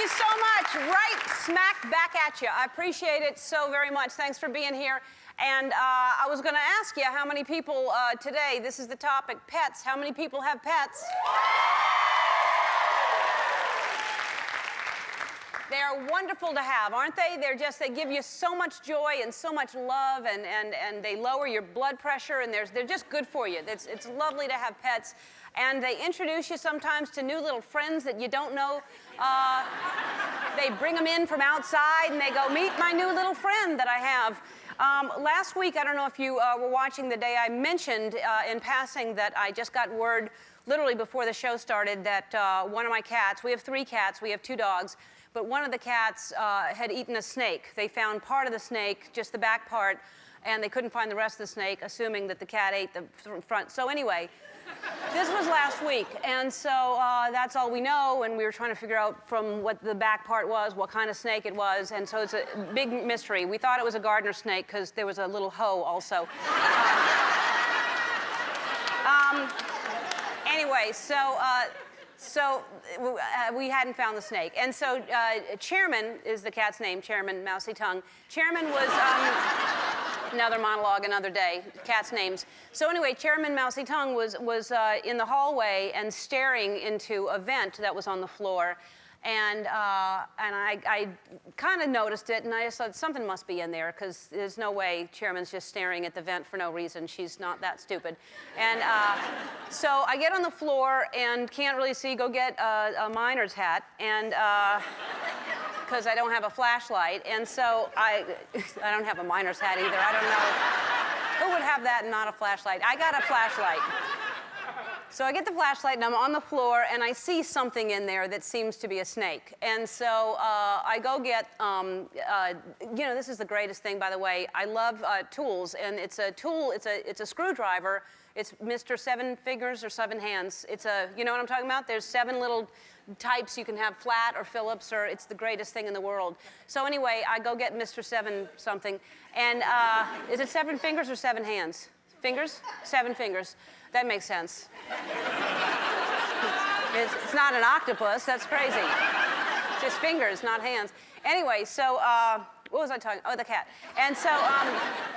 you so much. Right smack back at you. I appreciate it so very much. Thanks for being here. And I was going to ask you how many people today, this is the topic, pets. How many people have pets? They are wonderful to have, aren't they? They give you so much joy and so much love, and they lower your blood pressure, and they're just good for you. It's lovely to have pets. And they introduce you sometimes to new little friends that you don't know. They bring them in from outside, and they go, meet my new little friend that I have. Last week, I don't know if you were watching the day, I mentioned in passing that I just got word literally before the show started that one of my cats, we have 3 cats, we have 2 dogs, but one of the cats had eaten a snake. They found part of the snake, just the back part, and they couldn't find the rest of the snake, assuming that the cat ate the front. So anyway, this was last week, and so that's all we know, and we were trying to figure out from what the back part was, what kind of snake it was, and so it's a big mystery. We thought it was a gardener snake because there was a little hoe also. Anyway, so we hadn't found the snake. And so Chairman is the cat's name, Chairman Mousy Tongue. Chairman was, another monologue, another day, cat's names. So anyway, Chairman Mousy Tongue was in the hallway and staring into a vent that was on the floor. And I kind of noticed it, and I just thought something must be in there, because there's no way Chairman's just staring at the vent for no reason. She's not that stupid. And so I get on the floor and can't really see, go get a miner's hat, and because I don't have a flashlight. And so I don't have a miner's hat either. I don't know. Who would have that and not a flashlight? I got a flashlight. So I get the flashlight, and I'm on the floor, and I see something in there that seems to be a snake. And so I go get, you know, this is the greatest thing, by the way. I love tools, and it's a tool, it's a screwdriver. It's Mr. 7 Fingers or 7 Hands. It's a, you know what I'm talking about? There's 7 little types. You can have flat or Phillips, or it's the greatest thing in the world. So anyway, I go get Mr. 7 something, and is it 7 fingers or 7 hands? Fingers? 7 fingers. That makes sense. It's not an octopus. That's crazy. It's just fingers, not hands. Anyway, so what was I talking? Oh, the cat. And so,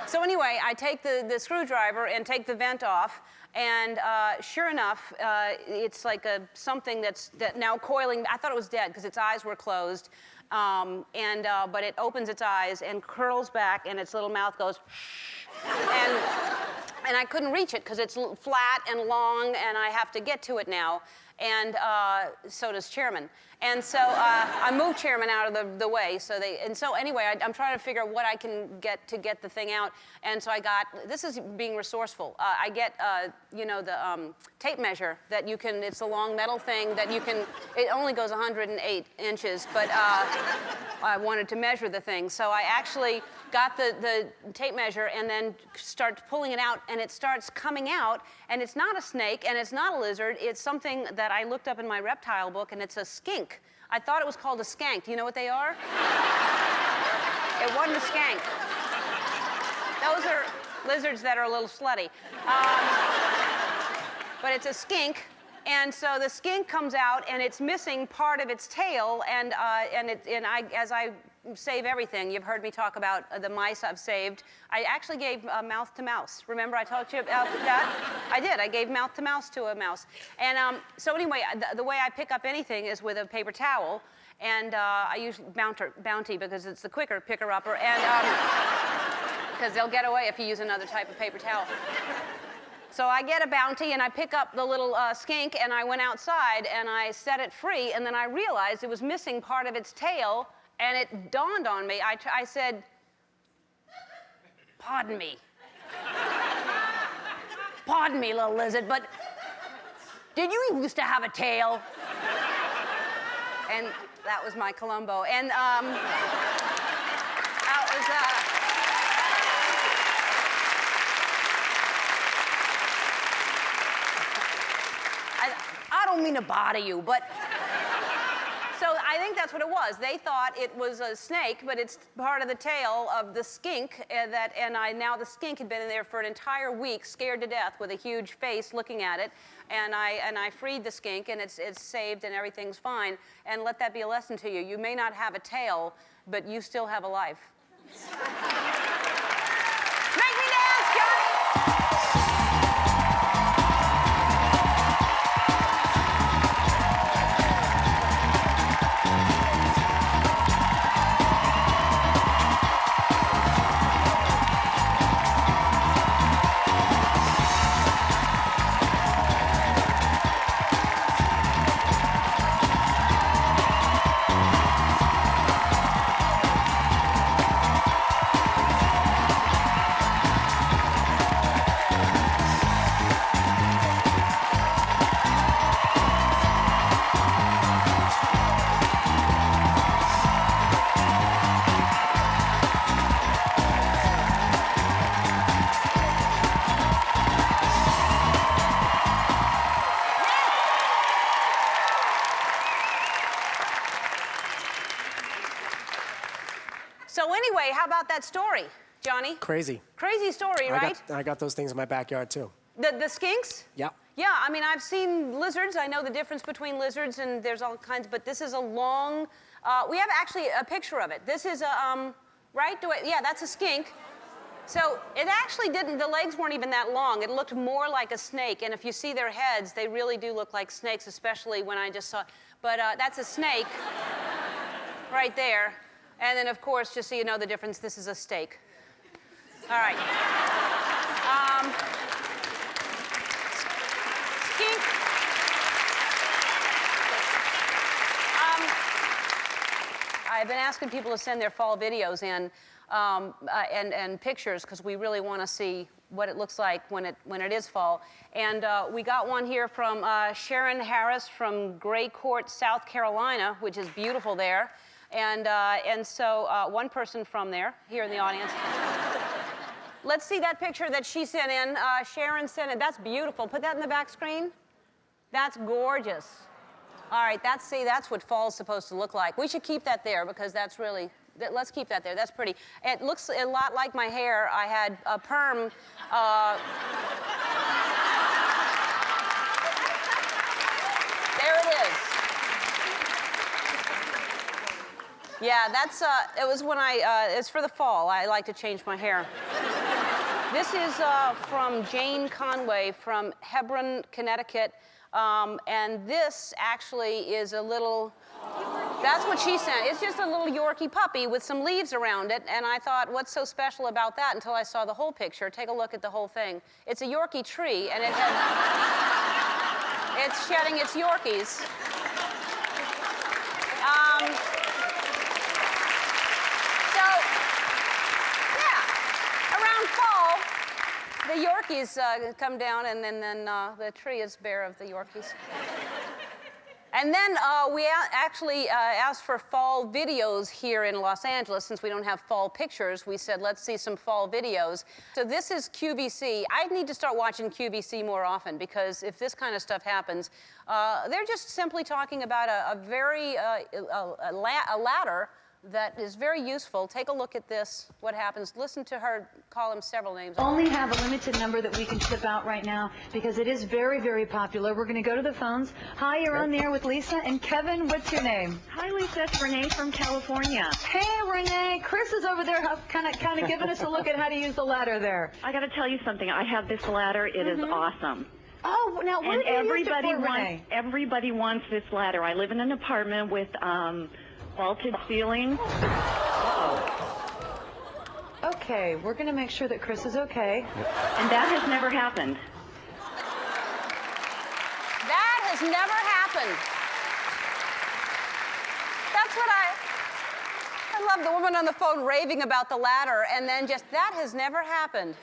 so anyway, I take the screwdriver and take the vent off, and sure enough, it's like something that's now coiling. I thought it was dead because its eyes were closed, but it opens its eyes and curls back, and its little mouth goes, and I couldn't reach it because it's flat and long, and I have to get to it now. And so does Chairman. And so I moved Chairman out of the way. So anyway, I'm trying to figure out what I can get to get the thing out. And so I got, this is being resourceful. I get, you know, the tape measure that you can, it's a long metal thing that you can, it only goes 108 inches, but I wanted to measure the thing. So I actually got the tape measure and then start pulling it out, and it starts coming out, and it's not a snake, and it's not a lizard. It's something that I looked up in my reptile book, and it's a skink. I thought it was called a skank. Do you know what they are? It wasn't a skank. Those are lizards that are a little slutty. But it's a skink. And so the skink comes out, and it's missing part of its tail, and as I save everything, you've heard me talk about the mice I've saved. I actually gave mouth to mouse. Remember I told you about that? I did. I gave mouth to mouse to a mouse. And so anyway, the way I pick up anything is with a paper towel, and I use Bounty because it's the quicker picker-upper, and because they'll get away if you use another type of paper towel. So I get a Bounty, and I pick up the little skink, and I went outside, and I set it free, and then I realized it was missing part of its tail, and it dawned on me. I said, pardon me. Pardon me, little lizard, but did you used to have a tail? And that was my Columbo. And that was... I don't mean to bother you, but So I think that's what it was. They thought it was a snake, but it's part of the tail of the skink. Now the skink had been in there for an entire week, scared to death, with a huge face looking at it. And I freed the skink, and it's saved, and everything's fine. And let that be a lesson to you. You may not have a tail, but you still have a life. Make me dance, Johnny! So anyway, how about that story, Johnny? Crazy. Crazy story, right? I got those things in my backyard, too. The skinks? Yeah. Yeah, I mean, I've seen lizards. I know the difference between lizards, and there's all kinds, but this is a long, we have actually a picture of it. This is a, right? Yeah, that's a skink. So it actually didn't, the legs weren't even that long. It looked more like a snake, and if you see their heads, they really do look like snakes, especially when I just saw, but that's a snake right there. And then, of course, just so you know the difference, this is a steak. All right. Skink. I've been asking people to send their fall videos in and pictures, because we really want to see what it looks like when it is fall. And we got one here from Sharon Harris from Gray Court, South Carolina, which is beautiful there. And so one person from there, here in the audience. Let's see that picture that she sent in. Sharon sent it. That's beautiful. Put that in the back screen. That's gorgeous. All right, that's what fall's supposed to look like. We should keep that there, because that's really, let's keep that there. That's pretty. It looks a lot like my hair. I had a perm. There it is. Yeah, it was when it's for the fall. I like to change my hair. This is from Jane Conway from Hebron, Connecticut. And this actually is a little, that's what she sent. It's just a little Yorkie puppy with some leaves around it. And I thought, what's so special about that, until I saw the whole picture. Take a look at the whole thing. It's a Yorkie tree, and it's shedding its Yorkies. The Yorkies come down, and then the tree is bare of the Yorkies. And then we actually asked for fall videos here in Los Angeles. Since we don't have fall pictures, we said, let's see some fall videos. So this is QVC. I need to start watching QVC more often, because if this kind of stuff happens, they're just simply talking about a ladder that is very useful. Take a look at this, what happens. Listen to her call him several names. Only have a limited number that we can ship out right now, because it is very, very popular. We're going to go to the phones. Hi, you're on there with Lisa. And Kevin, what's your name? Hi, Lisa. It's Renee from California. Hey, Renee. Chris is over there kind of giving us a look at how to use the ladder there. I got to tell you something. I have this ladder. It is awesome. Oh, now what do you use it for, Renee? Everybody wants this ladder. I live in an apartment with vaulted ceilings. Okay, we're going to make sure that Chris is okay. And that has never happened. That has never happened. That's what I love the woman on the phone raving about the ladder, and then just, that has never happened.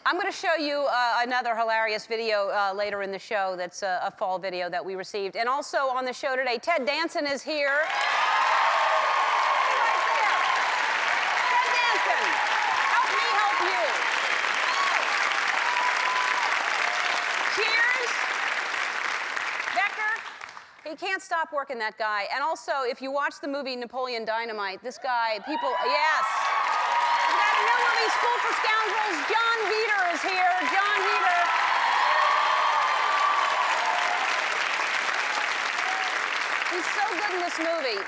I'm going to show you another hilarious video later in the show that's a fall video that we received. And also on the show today, Ted Danson is here. Right there. Ted Danson, help me help you. Cheers. Becker. He can't stop working, that guy. And also, if you watch the movie Napoleon Dynamite, this guy, people, yes. We've got a new movie, School for Scoundrels. Jon Heder is here. Jon Heder. He's so good in this movie.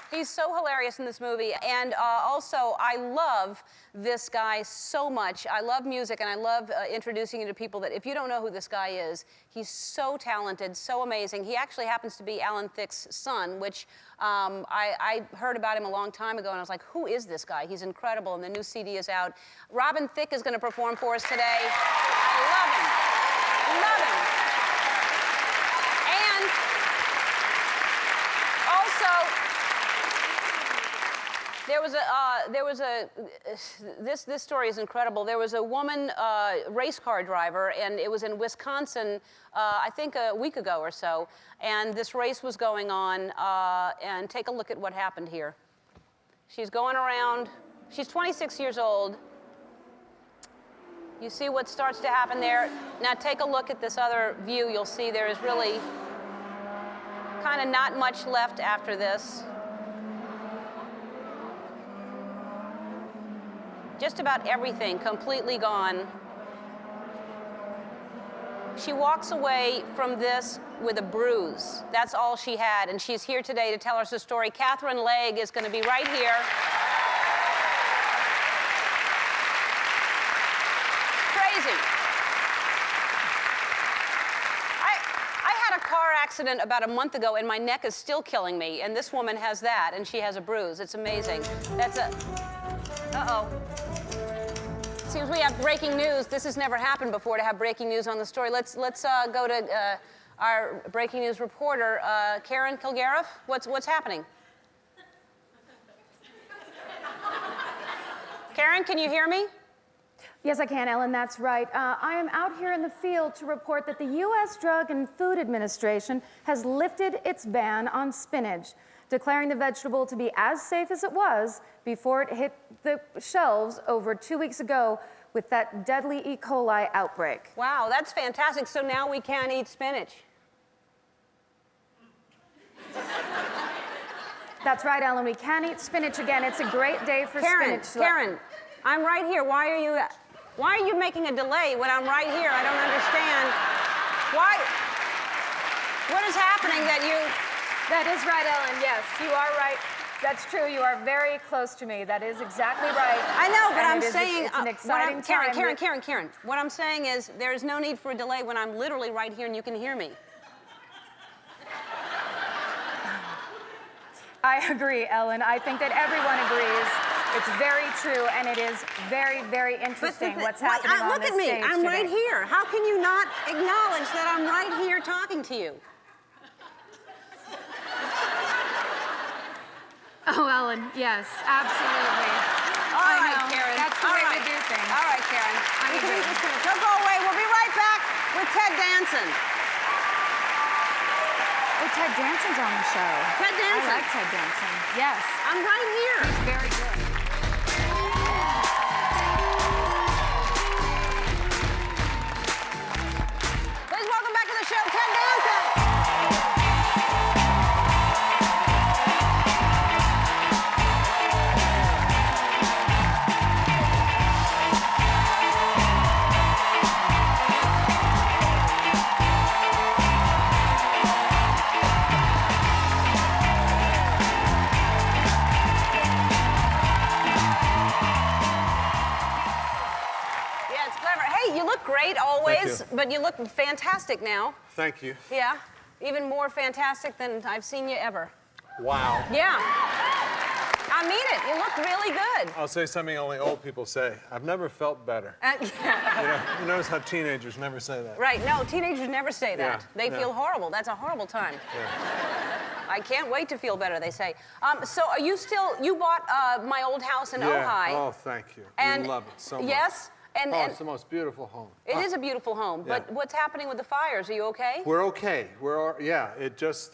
He's so hilarious in this movie. And also, I love this guy so much. I love music, and I love introducing you to people that, if you don't know who this guy is, he's so talented, so amazing. He actually happens to be Alan Thicke's son, which I heard about him a long time ago, and I was like, who is this guy? He's incredible, and the new CD is out. Robin Thicke is going to perform for us today. I love him. Love him. And also, this story is incredible. There was a woman race car driver, and it was in Wisconsin, I think a week ago or so, and this race was going on, and take a look at what happened here. She's going around, she's 26 years old. You see what starts to happen there. Now take a look at this other view. You'll see there is really kind of not much left after this. Just about everything completely gone. She walks away from this with a bruise. That's all she had, and she's here today to tell us the story. Catherine Legg is going to be right here. Crazy. I had a car accident about a month ago, and my neck is still killing me, and this woman has that, and she has a bruise. It's amazing. That's a... Uh-oh. Seems we have breaking news. This has never happened before, to have breaking news on the story. Let's go to our breaking news reporter, Karen Kilgariff. What's happening? Karen, can you hear me? Yes, I can, Ellen, that's right. I am out here in the field to report that the U.S. Drug and Food Administration has lifted its ban on spinach, declaring the vegetable to be as safe as it was before it hit the shelves over 2 weeks ago with that deadly E. coli outbreak. Wow, that's fantastic. So now we can't eat spinach. That's right, Ellen. We can eat spinach again. It's a great day for spinach. Karen, I'm right here. Why are you making a delay when I'm right here? I don't understand. Why? What is happening that you... That is right, Ellen. Yes, you are right. That's true. You are very close to me. That is exactly right. I know, but And I'm saying... It's an exciting time. Karen. What I'm saying is there is no need for a delay when I'm literally right here and you can hear me. I agree, Ellen. I think that everyone agrees. It's very true, and it is very, very interesting what's happening on this stage today. Look at me. I'm right here. How can you not acknowledge that I'm right here talking to you? Oh, Ellen, yes, absolutely. All right, Karen. That's the way we do things. All right, Karen. I You can agree. eat this spinach. Don't go away. We'll be right back with Ted Danson. Oh, Ted Danson's on the show. Ted Danson. I like Ted Danson. Yes. I'm right here. He's very good. Please welcome back to the show, Ted Danson. Yeah, it's clever. Hey, you look great always, Thank you. but you look fantastic now. Thank you. Yeah, even more fantastic than I've seen you ever. Wow. Yeah. I mean it. You look really good. I'll say something only old people say. I've never felt better. Yeah. You notice how teenagers never say that. Right. No, teenagers never say that. Yeah, They yeah. feel horrible. That's a horrible time. Yeah. I can't wait to feel better, they say. So are you bought my old house in Yeah. Ojai. Oh, thank you. And we love it so much. yes? And, Oh, and it's the most beautiful home. it is a beautiful home, but Yeah. what's happening with the fires? Are you okay? We're okay. Yeah,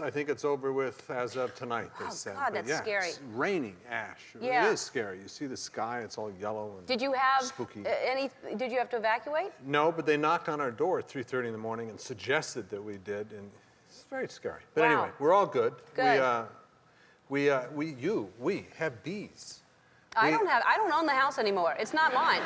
I think it's over with as of tonight, they said. God, But that's yeah, scary. It's raining ash. Yeah. It is scary. You see the sky, it's all yellow and Did you have spooky. did you have to evacuate? No, but they knocked on our door at 3:30 in the morning and suggested that we did, and It's very scary. But Wow. anyway, we're all good. Good. We have bees. I don't own the house anymore. It's not mine.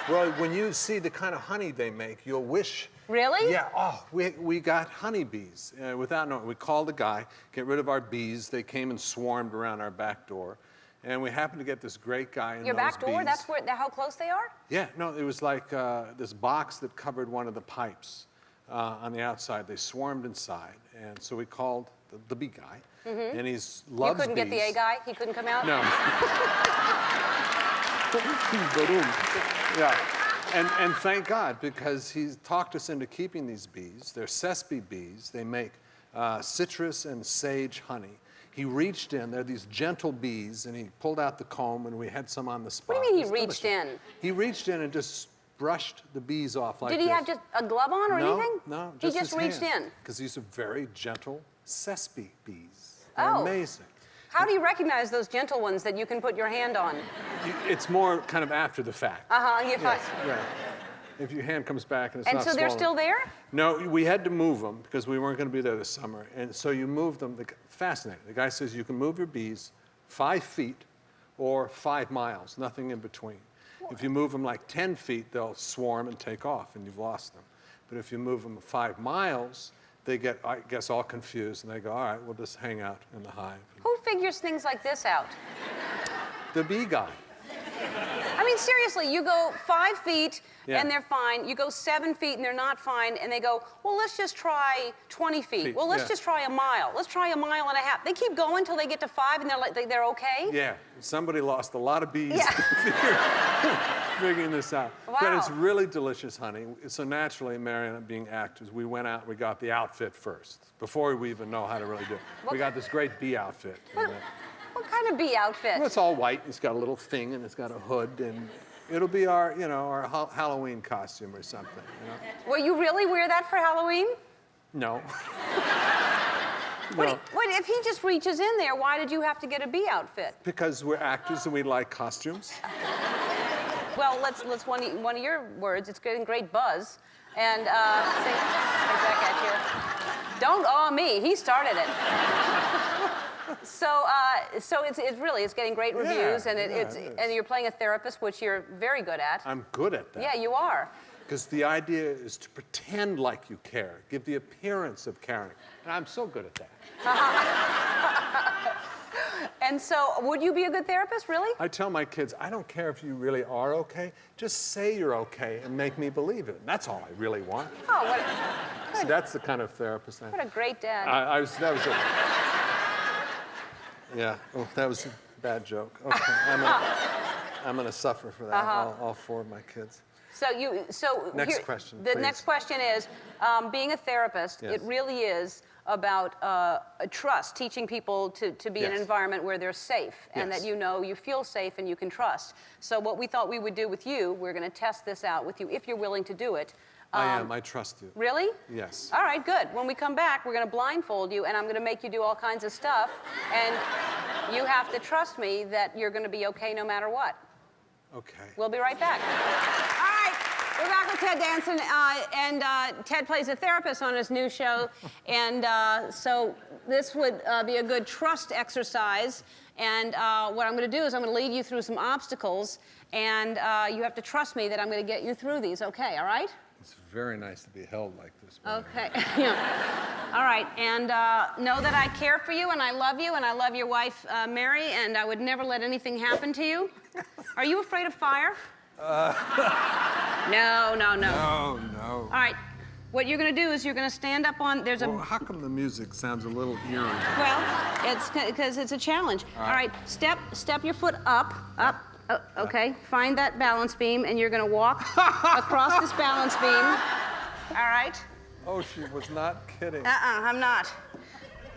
Well, when you see the kind of honey they make, you'll wish. Really? Yeah. Oh, we got honeybees without knowing. We called the guy, get rid of our bees. They came and swarmed around our back door, and we happened to get this great guy in Your those back door? bees. That's how close they are? Yeah. No, it was like this box that covered one of the pipes on the outside. They swarmed inside, and so we called the bee guy, and he's loves You couldn't bees. get the A guy? He couldn't come out? No. Yeah. And thank God, because he's talked us into keeping these bees. They're sesame bees. They make citrus and sage honey. He reached in. They're these gentle bees, and he pulled out the comb, and we had some on the spot. What do you mean It he was reached delicious. in? He reached in and just brushed the bees off like this. Did he have just a glove on or anything? No, He just reached in. Because these are very gentle sesame bees. They're Oh. amazing. How do you recognize those gentle ones that you can put your hand on? It's more kind of after the fact. You Yes, right. If your hand comes back and it's And not so they're swollen. still there? No, we had to move them because we weren't going to be there this summer. And so you moved them. Fascinating. The guy says you can move your bees 5 feet or 5 miles, nothing in between. If you move them like 10 feet, they'll swarm and take off, and you've lost them. But if you move them 5 miles, they get, I guess, all confused, and they go, all right, we'll just hang out in the hive. Who figures things like this out? The bee guy. I mean, seriously, you go 5 feet Yeah. and they're fine. You go 7 feet and they're not fine. And they go, well, let's just try 20 feet. Well, let's Yeah. just try a mile. Let's try a mile and a half. They keep going until they get to 5 and they're like, they're okay? Yeah, somebody lost a lot of bees Yeah. figuring this out. But it's Wow. really delicious honey. So naturally, Mary and I, being actors, we went out, we got the outfit first, before we even know how to really do it. We got this great bee outfit. What kind of bee outfit? Well, it's all white, it's got a little thing, and it's got a hood, and it'll be our, our Halloween costume or something, Will you really wear that for Halloween? No. What, No, wait, if he just reaches in there, why did you have to get a bee outfit? because we're actors and we like costumes. Well, let's one of your words. It's getting great buzz. And say back at you. Don't awe me. He started it. So it's really getting great reviews, and it is. and you're playing a therapist, which you're very good at. I'm good at that. Yeah, you are. Because the idea is to pretend like you care, give the appearance of caring. And I'm so good at that. And so, would you be a good therapist, really? I tell my kids, I don't care if you really are okay, just say you're okay and make me believe it. That's all I really want. Oh, So that's the kind of therapist I am. what a great dad. That was it. Yeah, oh, that was a bad joke. Okay, I'm gonna suffer for that, all 4 of my kids. Next question, The please. next question is, being a therapist, Yes. it really is about trust, teaching people to be in an Yes. environment where they're safe and Yes. that you feel safe and you can trust. So what we thought we would do with you, we're going to test this out with you if you're willing to do it. I am, I trust you. Really? Yes. All right, good. When we come back, we're going to blindfold you, and I'm going to make you do all kinds of stuff, and you have to trust me that you're going to be okay no matter what. Okay. We'll be right back. All right, we're back with Ted Danson, and Ted plays a therapist on his new show, and so this would be a good trust exercise. And what I'm going to do is I'm going to lead you through some obstacles, and you have to trust me that I'm going to get you through these. Okay, all right? It's very nice to be held like this. Mary. Okay. Yeah. All right, and know that I care for you, and I love your wife, Mary, and I would never let anything happen to you. Are you afraid of fire? No. No, no. All right, what you're going to do is you're going to stand up on, Well, how come the music sounds a little eerie? well, it's because it's a challenge. All right, step your foot up. Okay, find that balance beam, and you're going to walk across this balance beam. All right? Oh, she was not kidding. I'm not.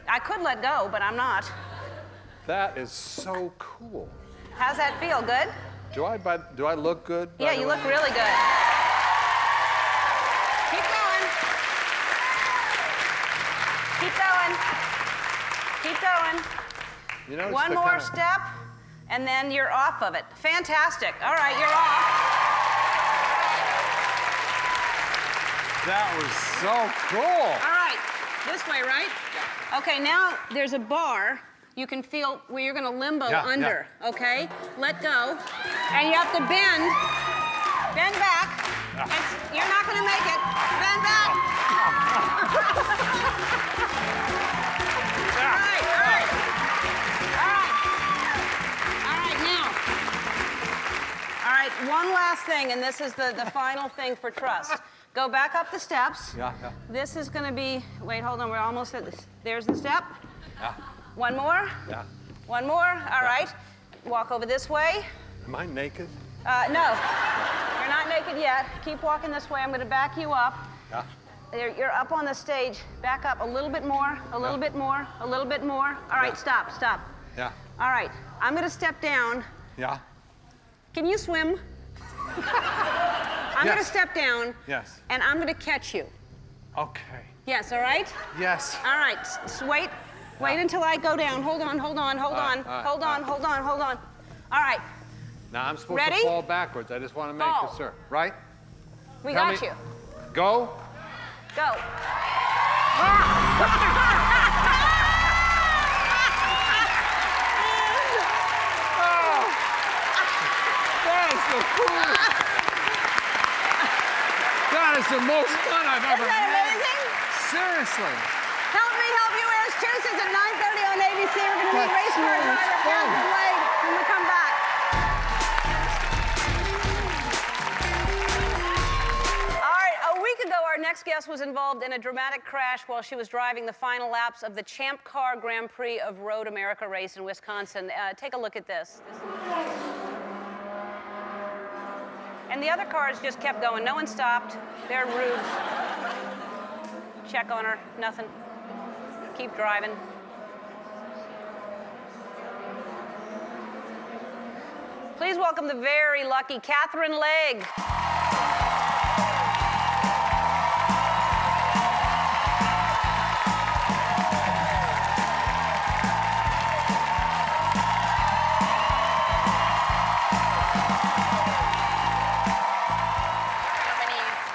I could let go, but I'm not. That is so cool. How's that feel? Good? Do I look good? by Yeah, the you way? look really good. Keep going. Keep going. Keep going. You know, it's One the more kinda- step, and then you're off of it. Fantastic. All right, you're off. That was so cool. All right. This way, right? Yeah. Okay, now there's a bar. You can feel where you're going to limbo under, okay? Let go. And you have to bend. Bend back. You're not going to make it. Bend back. All right. Now. All right, one last thing, and this is the final thing for trust. Go back up the steps. Yeah. This is going to be, wait, hold on, we're almost at this. There's the step. Yeah. One more. Yeah. One more. All right. Walk over this way. Am I naked? No. You're not naked yet. Keep walking this way. I'm going to back you up. Yeah. You're up on the stage. Back up a little bit more, a little bit more, a little bit more. All right, stop. Yeah. All right. I'm going to step down. Yeah. Can you swim? I'm going to step down. Yes. And I'm going to catch you. Okay. Yes, all right? Yes. All right. Wait. Wait until I go down. Hold on. All right. Now I'm supposed Ready? to fall backwards. I just want to make Fall. sure. Right? We Tell got me. you. Go. Go. That's the coolest. That is the most fun I've ever Isn't that had. amazing? Seriously. Help Me Help You airs Tuesdays at 9:30 on ABC. We're going to meet That's race car so much driver fun. Catherine Blake when we come back. All right, a week ago, our next guest was involved in a dramatic crash while she was driving the final laps of the Champ Car Grand Prix of Road America race in Wisconsin. Take a look at this. And the other cars just kept going. No one stopped. They're rude. Check on her. Nothing. Keep driving. Please welcome the very lucky Catherine Legg.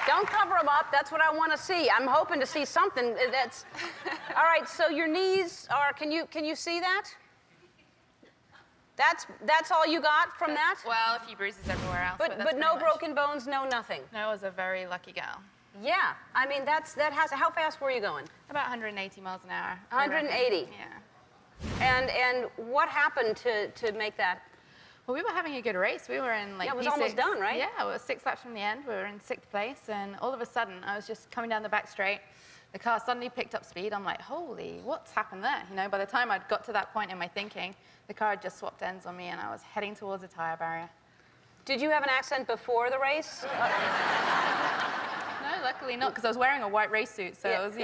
Don't cover them up. That's what I want to see. I'm hoping to see something that's... All right, so your knees are... Can you see that? That's all you got from that? Well, a few bruises everywhere else. But that's no pretty much. broken bones, no nothing. No, I was a very lucky girl. Yeah, I mean, that has... How fast were you going? About 180 miles an hour. 180? Yeah. And what happened to make that? Well, we were having a good race. We were in like Yeah, it was P6. almost done, right? Yeah, it was 6 laps from the end. We were in 6th place, and all of a sudden, I was just coming down the back straight. The car suddenly picked up speed. I'm like, holy, what's happened there? You know, by the time I'd got to that point in my thinking, the car had just swapped ends on me, and I was heading towards a tire barrier. Did you have an accident before the race? No, luckily not, because I was wearing a white race suit, so it was,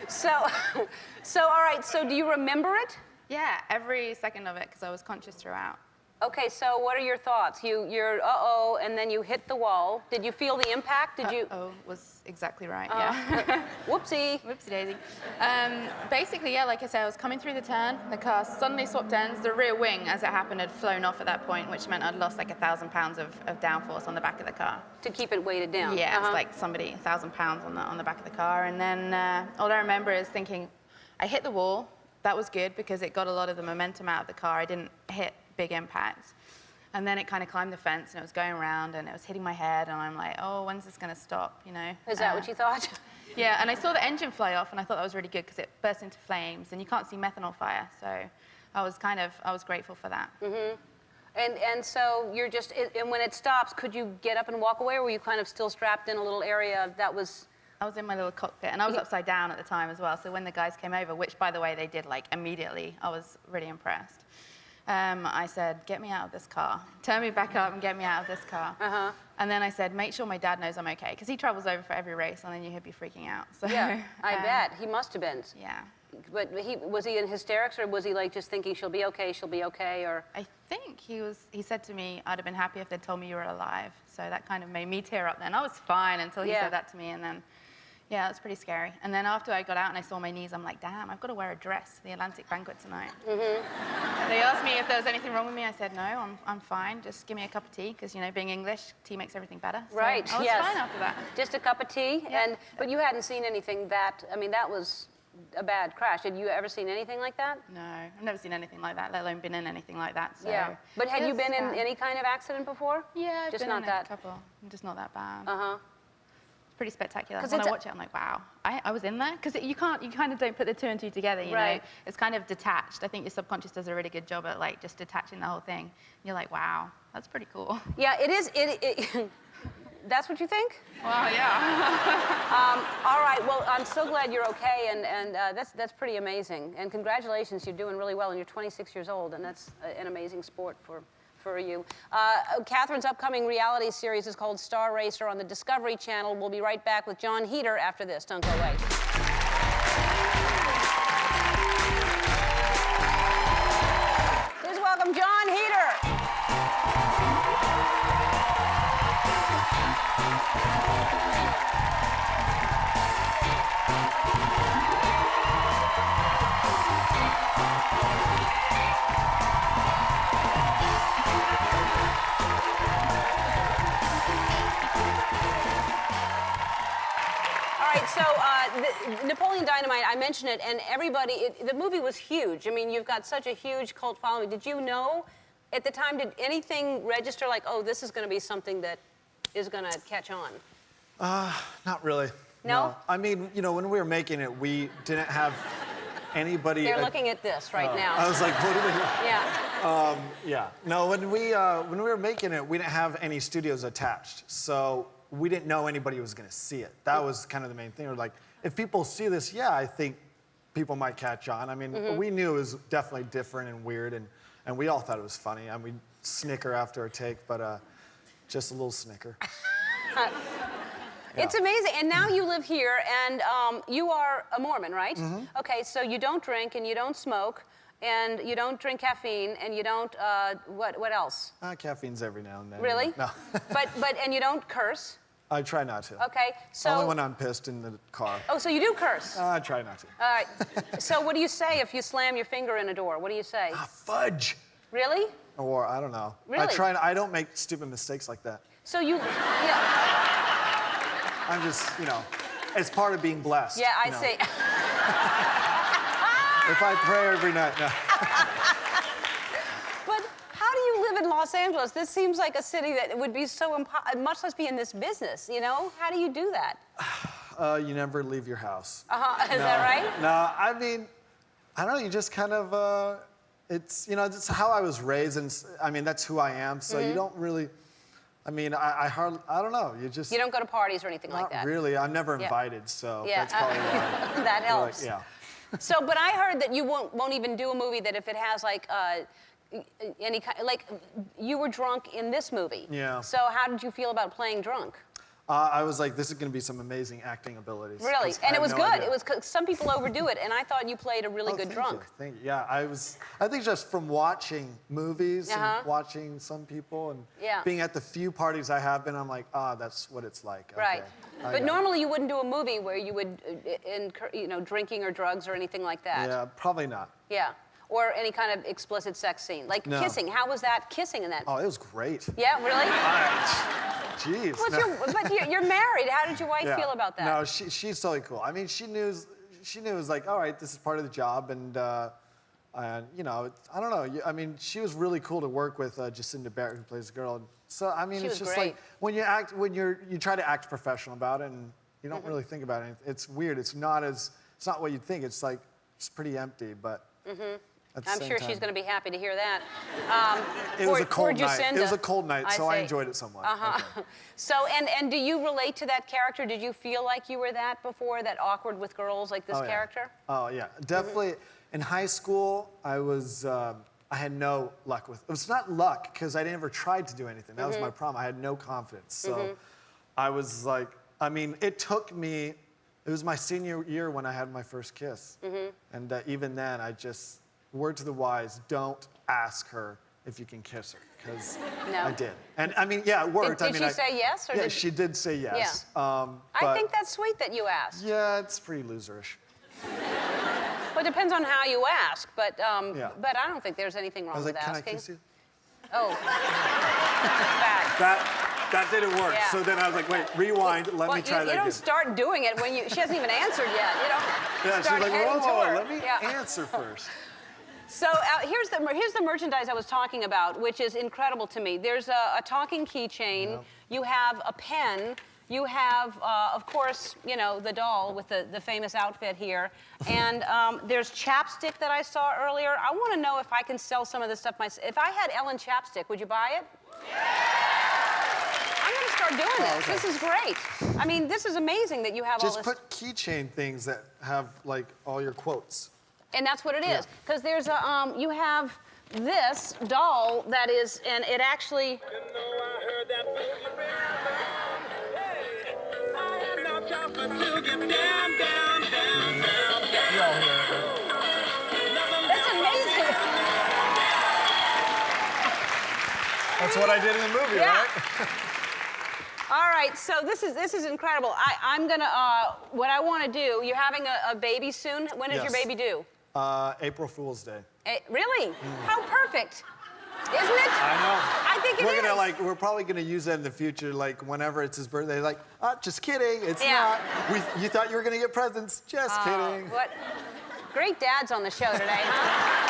So all right, so do you remember it? Yeah, every second of it, because I was conscious throughout. Okay, so what are your thoughts? You're uh-oh, and then you hit the wall. Did you feel the impact? Did you? Oh, was exactly right, yeah. Whoopsie. Whoopsie daisy. Basically, yeah, like I said, I was coming through the turn. The car suddenly swapped ends. The rear wing, as it happened, had flown off at that point, which meant I'd lost like 1,000 pounds of downforce on the back of the car. To keep it weighted down. Yeah, it's like somebody 1,000 pounds on the back of the car. And then all I remember is thinking, I hit the wall. That was good because it got a lot of the momentum out of the car. I didn't hit big impacts. And then it kind of climbed the fence, and it was going around, and it was hitting my head, and I'm like, oh, when's this going to stop, you know? Is that what you thought? Yeah, and I saw the engine fly off, and I thought that was really good because it burst into flames, and you can't see methanol fire, so I was grateful for that. Mm-hmm. And so you're just, and when it stops, could you get up and walk away, or were you kind of still strapped in a little area that was... I was in my little cockpit, and I was upside down at the time as well, so when the guys came over, which, by the way, they did, like, immediately, I was really impressed. I said, get me out of this car. Turn me back up and get me out of this car. Uh-huh. And then I said, make sure my dad knows I'm okay, because he travels over for every race, and then he'd be freaking out. So, Yeah, I bet. He must have been. Yeah. But was he in hysterics, or was he like just thinking she'll be okay, or? I think he said to me, I'd have been happy if they'd told me you were alive. So that kind of made me tear up then. I was fine until he said that to me, and then, Yeah, it was pretty scary. And then after I got out and I saw my knees, I'm like, damn, I've got to wear a dress for the Atlantic banquet tonight. They asked me if there was anything wrong with me. I said, no, I'm fine. Just give me a cup of tea, because, you know, being English, tea makes everything better. So Right, I was yes. fine after that. Just a cup of tea? Yeah. But you hadn't seen anything that, I mean, that was a bad crash. Had you ever seen anything like that? No, I've never seen anything like that, let alone been in anything like that. So Yeah. But had you it's been in bad. any kind of accident before? Yeah, I've Just been not in that? a couple. Just not that bad. Uh-huh. It's pretty spectacular. 'Cause When I it's a- watch it, I'm like, wow, I was in there? Because you kind of don't put the two and two together, you Right. know? It's kind of detached. I think your subconscious does a really good job at, like, just detaching the whole thing. You're like, wow, that's pretty cool. Yeah, it is. That's what you think? Well, yeah. All right. Well, I'm so glad you're okay, and that's pretty amazing. And congratulations, you're doing really well, and you're 26 years old, and that's an amazing sport for you. Catherine's upcoming reality series is called Star Racer on the Discovery Channel. We'll be right back with Jon Heder after this. Don't go away. Please welcome Jon Heder. All right, so Napoleon Dynamite, I mentioned it, and everybody, the movie was huge. I mean, you've got such a huge cult following. Did you know at the time, did anything register like, oh, this is going to be something that is going to catch on? Not really. No? I mean, you know, when we were making it, we didn't have anybody. They're looking at this right now. I was like, what are we? Yeah. Yeah. No, when we were making it, we didn't have any studios attached, so we didn't know anybody was going to see it. That was kind of the main thing. We're like, if people see this, yeah, I think people might catch on. I mean, we knew it was definitely different and weird, and we all thought it was funny. And we'd snicker after a take, but just a little snicker. It's amazing. And now you live here, and you are a Mormon, right? Okay, so you don't drink, and you don't smoke, and you don't drink caffeine, and you don't, what else? Caffeine's every now and then. Really? No. And you don't curse? I try not to. Okay, so... Only when I'm pissed in the car. Oh, so you do curse? I try not to. All right. So what do you say if you slam your finger in a door? What do you say? Fudge! Really? Or, I don't know. Really? I don't make stupid mistakes like that. So you... Yeah. I'm just, you know, it's part of being blessed. Yeah, I you know. see. If I pray every night, no. But how do you live in Los Angeles? This seems like a city that would be so much less be in this business, you know? How do you do that? You never leave your house. Is that right? No, I mean, I don't know, you just kind of, it's, you know, it's how I was raised, and I mean, that's who I am, so you don't really, I mean, I don't know, you just... You don't go to parties or anything like that? Not really, I'm never Yeah. invited, so Yeah. that's probably why. That You're helps. Like, yeah. So, but I heard that you won't even do a movie that if it has like any kind, like you were drunk in this movie. Yeah. So how did you feel about playing drunk? I was like, this is going to be some amazing acting abilities. Really? 'Cause I And it had was no good. idea. It was some people overdo it, and I thought you played a really Oh, good thank drunk. you, thank you. Yeah, I think just from watching movies Uh-huh. and watching some people and Yeah. being at the few parties I have been, I'm like, that's what it's like. Right. Okay. I But got it. normally you wouldn't do a movie where you would, drinking or drugs or anything like that. Yeah, probably not. Yeah. Or any kind of explicit sex scene, like No. kissing. How was that kissing in that? Oh, it was great. Yeah, really? Jeez. What's no. but you're married. How did your wife Yeah. feel about that? No, she's totally cool. I mean, she knew it was like, all right, this is part of the job, and you know, I don't know. I mean, she was really cool to work with, Jacinda Barrett, who plays the girl. And so I mean, She it's was just great. like when you try to act professional about it, and you don't really think about it. It's weird. It's not what you'd think. It's like it's pretty empty, but. At the I'm same sure time. she's going to be happy to hear that. It was a cold night. Jacinda, It was a cold night, so I see. enjoyed it somewhat. Okay. So, and do you relate to that character? Did you feel like you were that before, that awkward with girls, like this Oh, yeah. character? Oh yeah, definitely. In high school, I was. I had no luck with. It was not luck because I never tried to do anything. That was my problem. I had no confidence. So, I was like. I mean, it took me. It was my senior year when I had my first kiss, and even then, I just. Word to the wise: don't ask her if you can kiss her, because No. I did. And I mean, yeah, it worked. Did she say yes, or yeah, did- she did say yes. I but think that's sweet that you asked. yeah, it's pretty loserish. Well, it depends on how you ask, but Yeah. but I don't think there's anything wrong I was with like, can I asking. kiss you? Oh, bad. That didn't work. Yeah. So then I was like, wait, rewind. Let me try you that don't again. start doing it when she hasn't even answered yet. You don't Yeah, she's start like, heading whoa, to her. let me Yeah. answer first. So here's the merchandise I was talking about, which is incredible to me. There's a talking keychain. Yep. You have a pen. You have, of course, you know, the doll with the famous outfit here. And there's chapstick that I saw earlier. I want to know if I can sell some of this stuff myself. If I had Ellen chapstick, would you buy it? I'm going to start doing this. okay. This is great. I mean, this is amazing that you have all Just this. put keychain things that have like all your quotes. And that's what it Yeah. is. Because there's a, you have this doll that is, and it actually. That's amazing. That's what I did in the movie, Yeah. right? All right, so this is incredible. I'm gonna, what I want to do, you're having a baby soon. When is your Yes. baby due? April Fool's Day. Really? How perfect. Isn't it? I know. I think it We're gonna is. we're probably gonna use that in the future, like whenever it's his birthday. Like, just kidding, it's Yeah. not. You thought you were gonna get presents. Just kidding. What? Great dads on the show today, huh?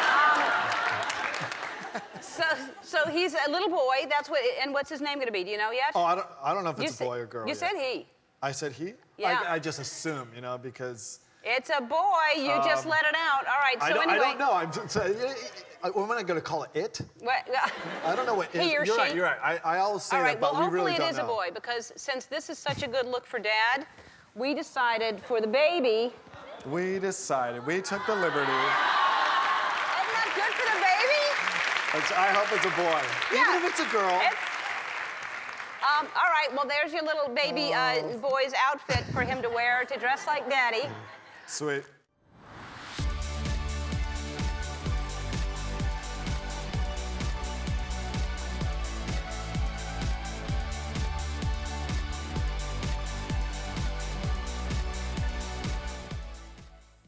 So he's a little boy. That's what. And what's his name going to be? Do you know yet? Oh, I don't know if it's sa- a boy or girl. You yet. said he. I said he. Yeah. I just assume, because. It's a boy. You just let it out. All right. So I don't, anyway. I don't know. What am I gonna call it? It? What, I don't know what it He or You're she? right. You're right. I always say all right. that, but Well, we really hopefully it don't is know. a boy because since this is such a good look for Dad, we decided for the baby. We decided. We took the liberty. Isn't that good for the baby? I hope it's a boy. Yeah. Even if it's a girl. All right. Well, there's your little baby boy's outfit for him to wear to dress like Daddy. Sweet.